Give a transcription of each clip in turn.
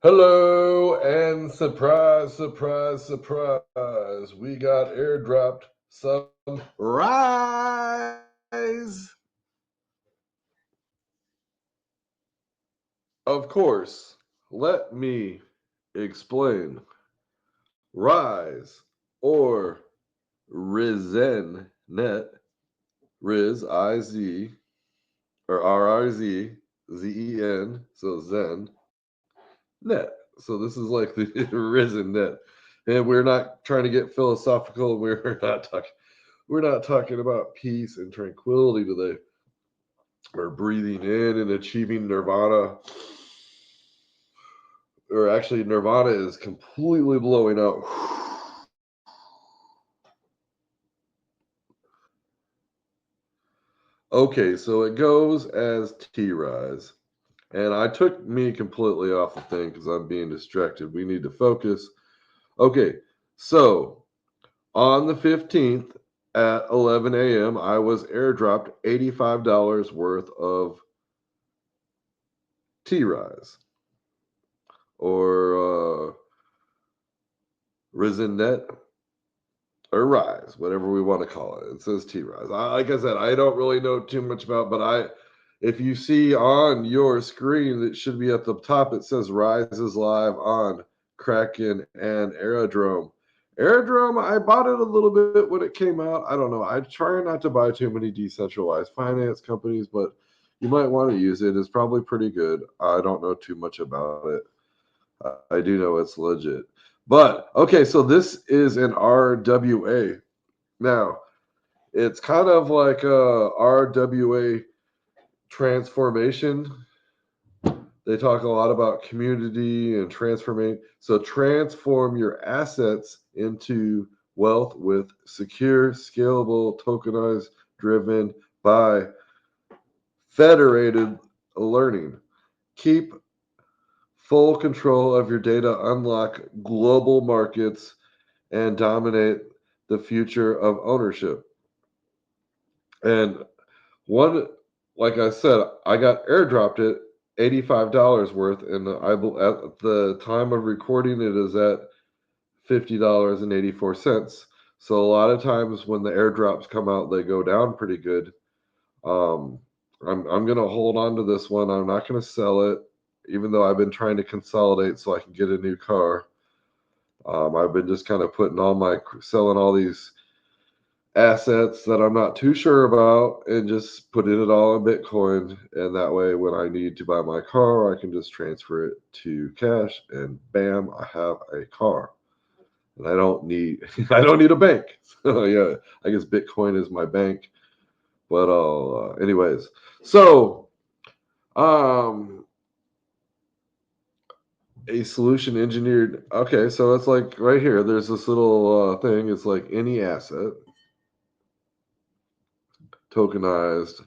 Hello and surprise, surprise, surprise. We got airdropped some Rise. Of course, let me explain. Rise or Rizenet, Riz, I-Z, or R-I-Z, Z-E-N, so Zen, net. So this is like the risen net. And we're not trying to get philosophical. We're not talking about peace and tranquility today. We're breathing in and achieving nirvana. Or actually, nirvana is completely blowing out. Okay, so it goes as T Rise. And I took me completely off the thing because I'm being distracted. We need to focus. Okay, so on the 15th at 11 a.m., I was airdropped $85 worth of T Rise or Rizenet or Rise, whatever we want to call it. It says T Rise. Like I said, I don't really know too much about, but if you see on your screen, it should be at the top. It says Rise is live on Kraken and AirDrop. AirDrop, I bought it a little bit when it came out. I don't know. I try not to buy too many decentralized finance companies, but you might want to use it. It's probably pretty good. I don't know too much about it. I do know it's legit. But okay, so this is an RWA. Now, it's kind of like a RWA transformation. They talk a lot about community and transforming. So transform your assets into wealth with secure, scalable, tokenized, driven by federated learning. Keep full control of your data, unlock global markets, and dominate the future of ownership. And one, like I said, I got airdropped it $85 worth, and at the time of recording it is at $50.84. So a lot of times when the airdrops come out, they go down pretty good. Um, I'm gonna hold on to this one. I'm not gonna sell it, even though I've been trying to consolidate so I can get a new car. I've been just kind of selling all these assets that I'm not too sure about and just putting it all in Bitcoin. And that way, when I need to buy my car, I can just transfer it to cash and bam, I have a car. And I don't need I don't need a bank. So yeah, I guess Bitcoin is my bank. But anyways, so um a solution engineered. Okay, so it's like right here. There's this little thing. It's like any asset tokenized.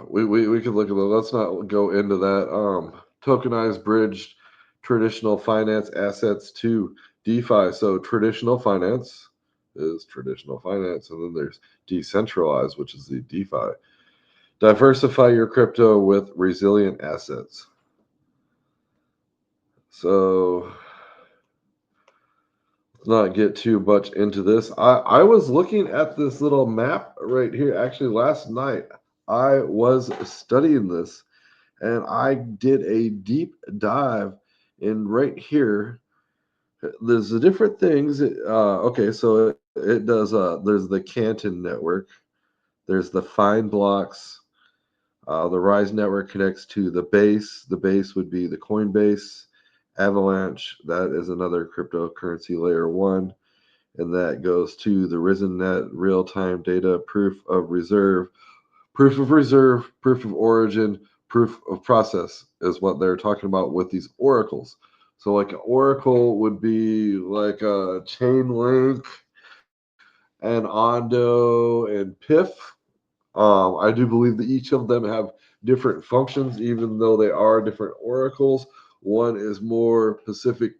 We could look at that. Let's not go into that. Tokenized bridged traditional finance assets to DeFi. So traditional finance is traditional finance, and then there's decentralized, which is the DeFi. Diversify your crypto with resilient assets. So let's not get too much into this. I was looking at this little map right here. Actually, last night I was studying this and I did a deep dive in right here. There's the different things. Okay, so it does. There's the Canton network. There's the Fine blocks. The Rise network connects to the base. The base would be the Coinbase, Avalanche. That is another cryptocurrency layer one, and that goes to the RisenNet real-time data proof of reserve, proof of origin, proof of process is what they're talking about with these oracles. So, like an oracle would be like a Chainlink and Ondo and PIF. I do believe that each of them have different functions, even though they are different oracles. One is more specific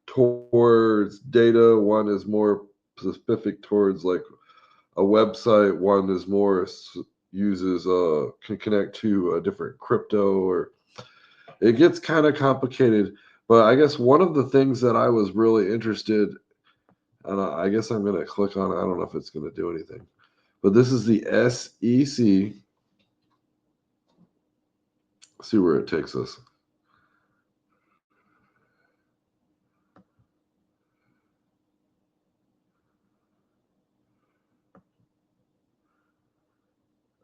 towards data. One is more specific towards like a website. One is more uses can connect to a different crypto or it gets kind of complicated. But I guess one of the things that I was really interested, and I guess I'm going to click on it. I don't know if it's going to do anything. But this is the SEC. See where it takes us.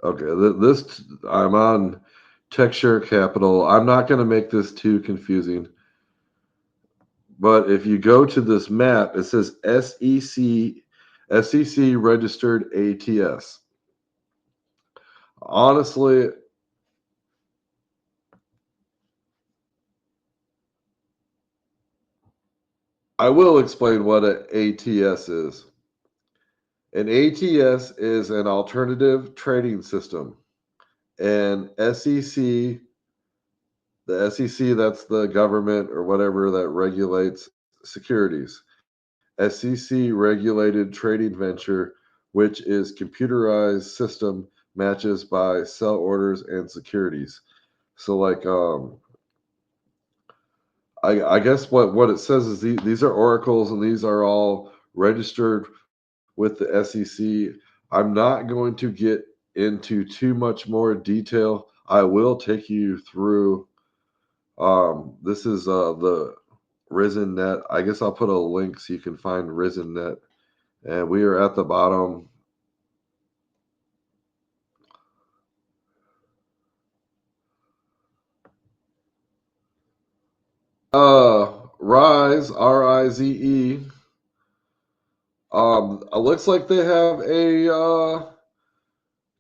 Okay, this I'm on TechShare Capital. I'm not going to make this too confusing. But if you go to this map, it says SEC registered ATS. Honestly, I will explain what an ATS is. An ATS is an alternative trading system. And the SEC, that's the government or whatever that regulates securities. SEC regulated trading venture, which is computerized system matches by sell orders and securities. So like I guess what it says is these are oracles and these are all registered with the SEC. I'm not going to get into too much more detail. I will take you through. This is the Rizenet. I guess I'll put a link so you can find Rizenet. And we are at the bottom. Rise, RIZE. It looks like they have a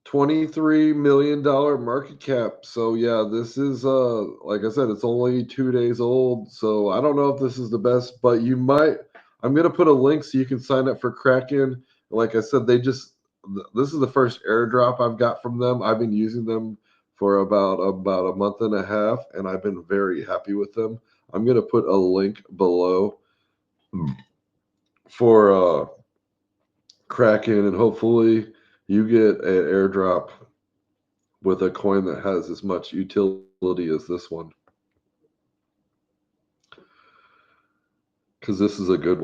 $23 million market cap. So yeah, this is like I said, it's only 2 days old. So I don't know if this is the best, but you might. I'm gonna put a link so you can sign up for Kraken. Like I said, this is the first airdrop I've got from them. I've been using them for about a month and a half, and I've been very happy with them. I'm gonna put a link below for Kraken, and hopefully you get an airdrop with a coin that has as much utility as this one, because this is a good one.